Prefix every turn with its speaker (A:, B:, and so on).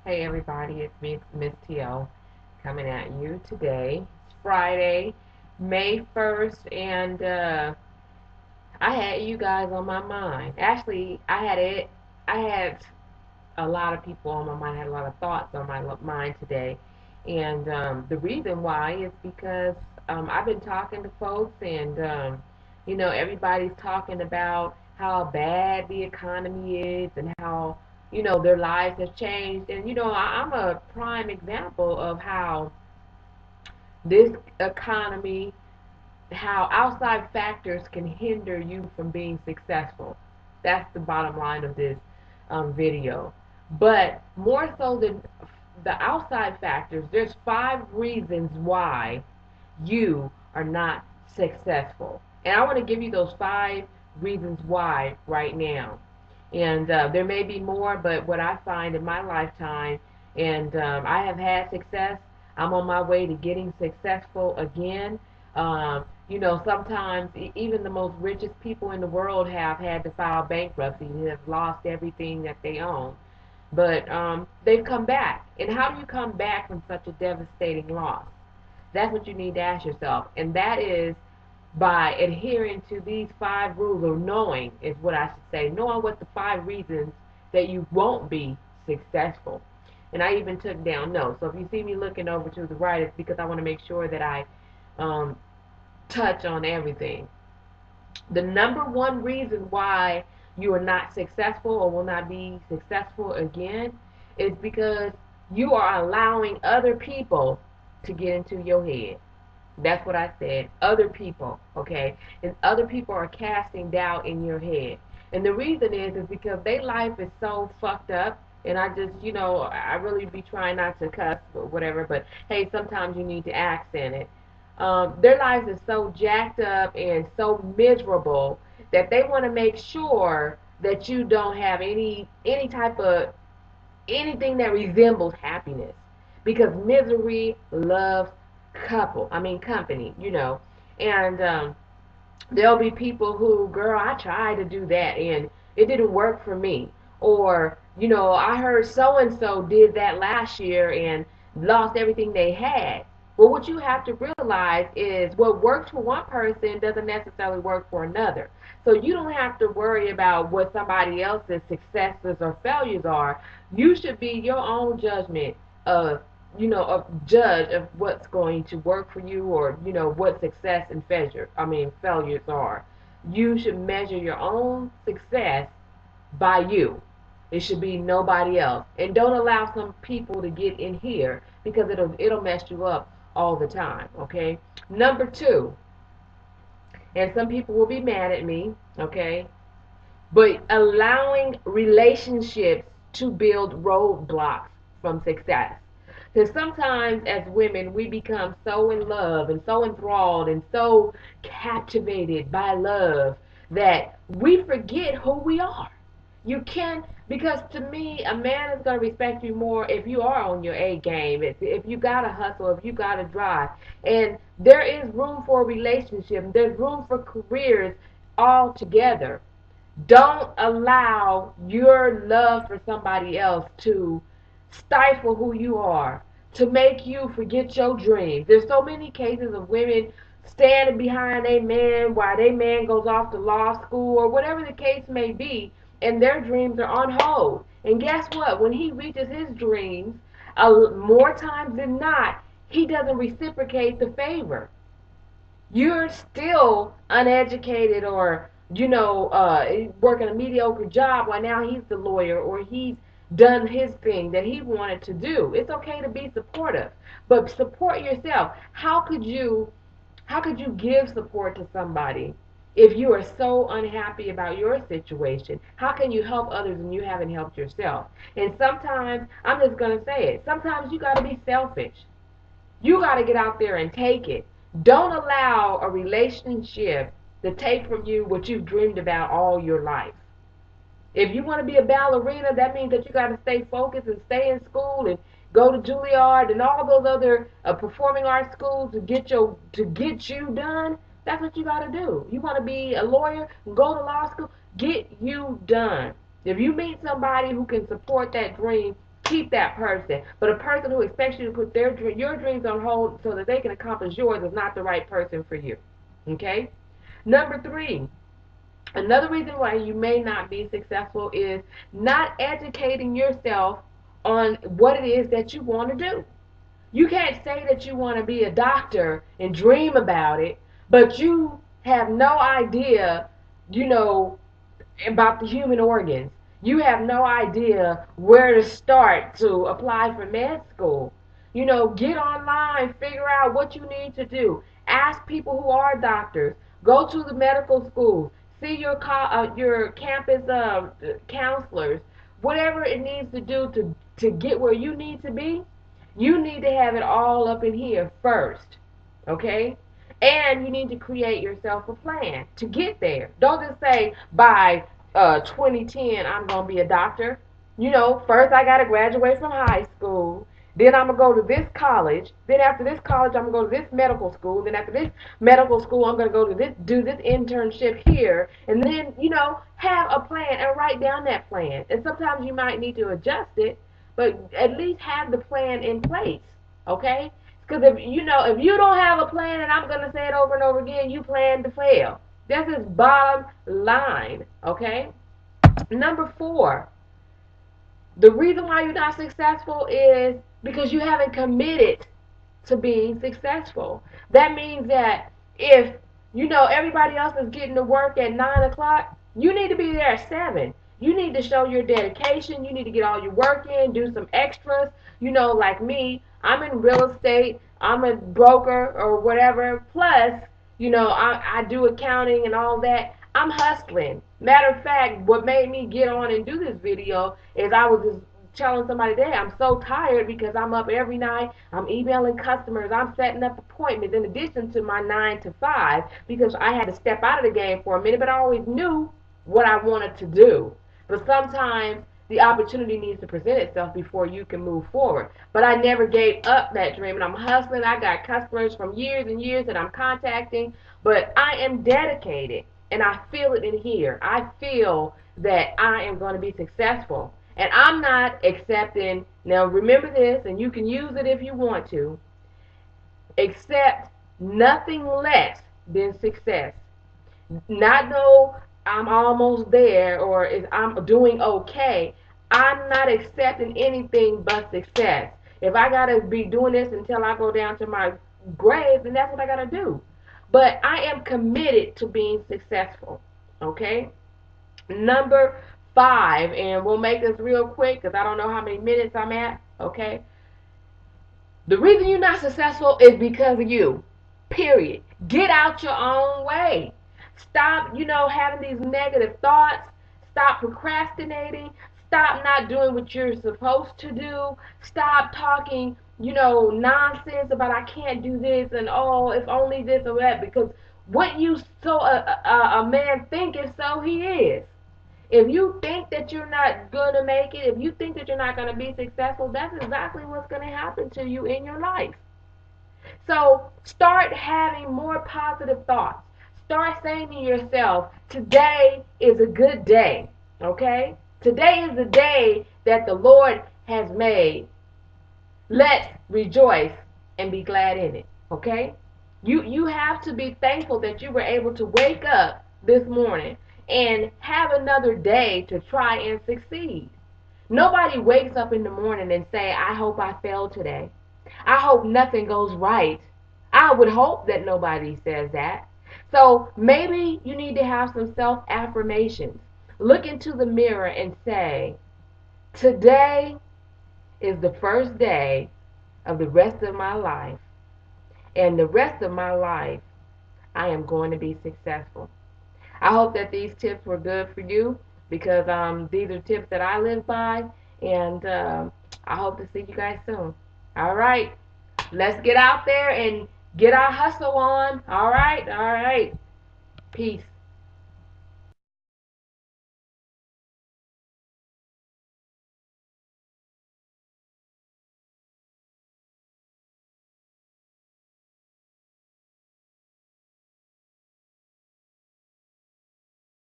A: Hey everybody, it's me, Miss TL, coming at you today. It's Friday, May 1st, and I had you guys on my mind. Actually, I had a lot of people on my mind, I had a lot of thoughts on my mind today. And the reason why is because I've been talking to folks, and everybody's talking about how bad the economy is and how their lives have changed. And I'm a prime example of how this economy, how outside factors can hinder you from being successful. That's the bottom line of this video. But more so than the outside factors, there's 5 reasons why you are not successful. And I want to give you those 5 reasons why right now. And there may be more, but what I find in my lifetime, and I have had success, I'm on my way to getting successful again. Sometimes even the most richest people in the world have had to file bankruptcy. They have lost everything that they own. But they've come back. And how do you come back from such a devastating loss? That's what you need to ask yourself. And that is by adhering to these 5 rules, or knowing, is what I should say, knowing what the 5 reasons that you won't be successful. And I even took down notes. So if you see me looking over to the right, it's because I want to make sure that I um, touch on everything. The number one reason why you are not successful or will not be successful again is because you are allowing other people to get into your head. That's what I said. Other people, okay? And other people are casting doubt in your head. And the reason is because their life is so fucked up. And I just, I really be trying not to cuss or whatever. But hey, sometimes you need to accent it. Their lives is so jacked up and so miserable that they want to make sure that you don't have any type of anything that resembles happiness, because misery loves company. And there'll be people who, girl, I tried to do that and it didn't work for me. Or, I heard so and so did that last year and lost everything they had. Well, what you have to realize is what works for one person doesn't necessarily work for another. So you don't have to worry about what somebody else's successes or failures are. You should be your own judgment of, a judge of what's going to work for you, or what success and failures are. You should measure your own success by you. It should be nobody else. And don't allow some people to get in here, because it'll mess you up all the time, okay? Number 2, and some people will be mad at me, okay? But allowing relationships to build roadblocks from success. Because sometimes as women, we become so in love and so enthralled and so captivated by love that we forget who we are. You can, because to me, a man is going to respect you more if you are on your A game, if you got to hustle, if you got to drive. And there is room for a relationship, there's room for careers all together. Don't allow your love for somebody else to stifle who you are, to make you forget your dreams. There's so many cases of women standing behind a man while their man goes off to law school or whatever the case may be, and their dreams are on hold. And guess what? When he reaches his dreams, more times than not, he doesn't reciprocate the favor. You're still uneducated, or working a mediocre job while now he's the lawyer, or he's done his thing that he wanted to do. It's okay to be supportive, but support yourself. How could you give support to somebody if you are so unhappy about your situation? How can you help others when you haven't helped yourself? And sometimes, I'm just going to say it, sometimes you got to be selfish. You got to get out there and take it. Don't allow a relationship to take from you what you've dreamed about all your life. If you want to be a ballerina, that means that you got to stay focused and stay in school and go to Juilliard and all those other performing arts schools to get you done. That's what you got to do. You want to be a lawyer, go to law school, get you done. If you meet somebody who can support that dream, keep that person. But a person who expects you to put your dreams on hold so that they can accomplish yours is not the right person for you. Okay? Number 3, another reason why you may not be successful is not educating yourself on what it is that you want to do. You can't say that you want to be a doctor and dream about it, but you have no idea, you know, about the human organs. You have no idea where to start to apply for med school. Get online, figure out what you need to do. Ask people who are doctors. Go to the medical schools. See your campus counselors. Whatever it needs to do to get where you need to be, you need to have it all up in here first. Okay? And you need to create yourself a plan to get there. Don't just say by 2010 I'm going to be a doctor. First I got to graduate from high school. Then I'm going to go to this college. Then after this college, I'm going to go to this medical school. Then after this medical school, I'm going to go to do this internship here. And then, have a plan and write down that plan. And sometimes you might need to adjust it, but at least have the plan in place. Okay? Because if you don't have a plan, and I'm going to say it over and over again, you plan to fail. That's his bottom line. Okay? Number 4, the reason why you're not successful is because you haven't committed to being successful. That means that if everybody else is getting to work at 9 o'clock, you need to be there at 7. You need to show your dedication. You need to get all your work in, do some extras. Like me, I'm in real estate. I'm a broker or whatever. Plus, I do accounting and all that. I'm hustling. Matter of fact, what made me get on and do this video is I was just telling somebody today I'm so tired because I'm up every night. I'm emailing customers. I'm setting up appointments in addition to my 9 to 5 because I had to step out of the game for a minute, but I always knew what I wanted to do. But sometimes the opportunity needs to present itself before you can move forward. But I never gave up that dream, and I'm hustling. I got customers from years and years that I'm contacting, but I am dedicated, and I feel it in here. I feel that I am going to be successful. And I'm not accepting, now remember this, and you can use it if you want to, accept nothing less than success. Not know I'm almost there or if I'm doing okay. I'm not accepting anything but success. If I got to be doing this until I go down to my grave, then that's what I got to do. But I am committed to being successful. Okay? Number 5, and we'll make this real quick because I don't know how many minutes I'm at. Okay? The reason you're not successful is because of you. Period. Get out your own way. Stop, having these negative thoughts. Stop procrastinating. Stop not doing what you're supposed to do. Stop talking, nonsense about I can't do this and oh, if only this or that. Because what you so a man thinketh, so he is. If you think that you're not going to make it, if you think that you're not going to be successful, that's exactly what's going to happen to you in your life. So start having more positive thoughts. Start saying to yourself, today is a good day, okay? Today is the day that the Lord has made. Let's rejoice and be glad in it, okay? You have to be thankful that you were able to wake up this morning and have another day to try and succeed. Nobody wakes up in the morning and say, I hope I fail today. I hope nothing goes right. I would hope that nobody says that. So maybe you need to have some self-affirmations. Look into the mirror and say, today is the first day of the rest of my life. And the rest of my life, I am going to be successful. I hope that these tips were good for you because these are tips that I live by. And I hope to see you guys soon. All right. Let's get out there and get our hustle on. All right. Peace.